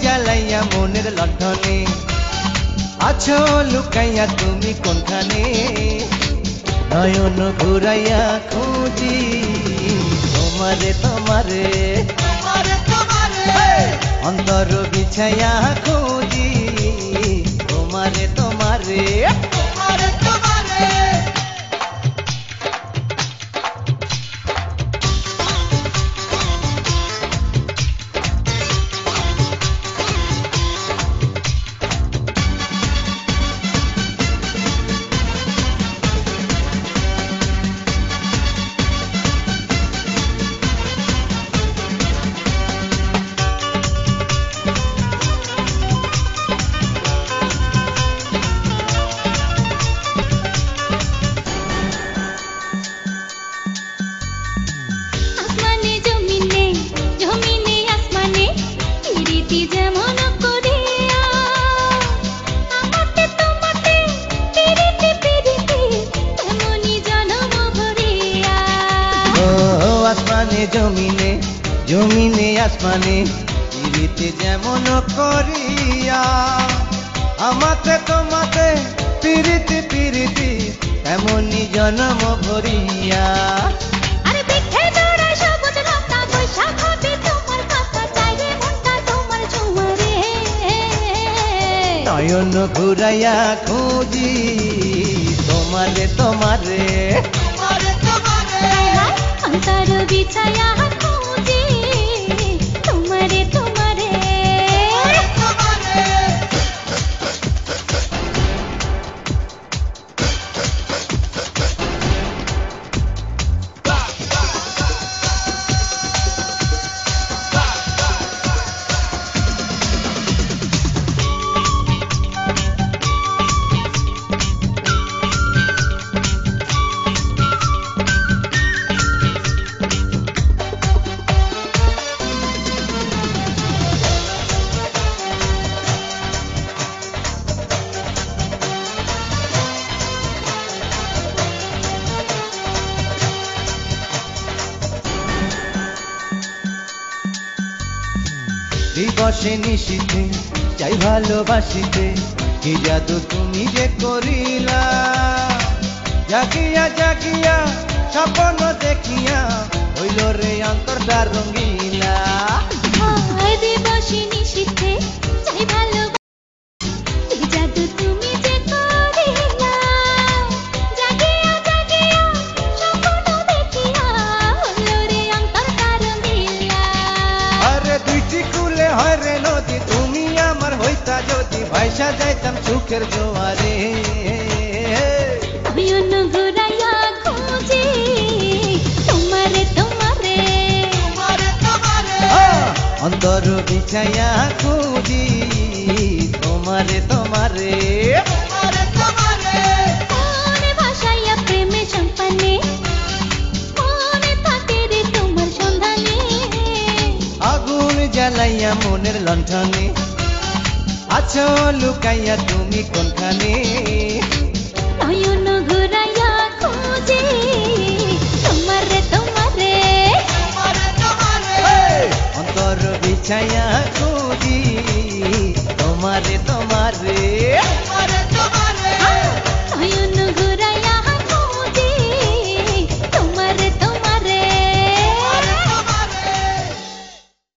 জ্বালাইয়া মনের লণ্ঠনে আছো লুকাইয়া তুমি কোনখানে নয়ন ঘুরাইয়া খুঁজি তোমারে তোমারে অন্তর বিছাইয়া খুঁজি তোমারে তোমারে জমিনে জমিনে আসমানে পিরিতি যেমন করিয়া আমাতে তোমাতে পিরিতি পিরিতি তেমনি জন্ম ভরিয়া আরে দেখে দৌড়ায় সবুজ লতা বৈশাখ হবে তোমার কথা চাইরে মনটা তোমার ঝুমরে নয়ন ঘুরাইয়া খুঁজি তোমারে তোমারে অন্তর বিছায়া খুঁজি তোমারে তোমারে দিবসে নিশীথে চাই ভালোবাসিতে কি জাদু তুমি যে করিলা জাগিয়া জাগিয়া স্বপ্ন দেখিয়া হইল রে অন্তরটা রঙ্গিলা দিবসে নিশীথে চাই ভালোবাসি কি জাদু তুমি যে করিলা জাগিয়া জাগিয়া স্বপ্ন দেখিয়া হলো রে অন্তরটা রঙ্গিলা আরে দুইটি কুলে হয় রে নদী তুমি আমার হইতা যদি ভাইসা যাইতাম সুখের জোয়ারে নয়ন ঘুরাইয়া খুঁজি তোমারে তোমারে অন্তর বিছাইয়া খুঁজি তোমারে তোমারে মনে ভাসাইয়া প্রেমে সম্পানে মনে থাকে রে তোমার সন্ধানে আগুন জ্বালাইয়া মনের লণ্ঠনে আছো লুকাইয়া তুমি কোনখানে নয়ন ঘুরাইয়া খুঁজি তোমারে তোমারে অন্তর বিছাইয়া খুঁজি তোমারে তোমারে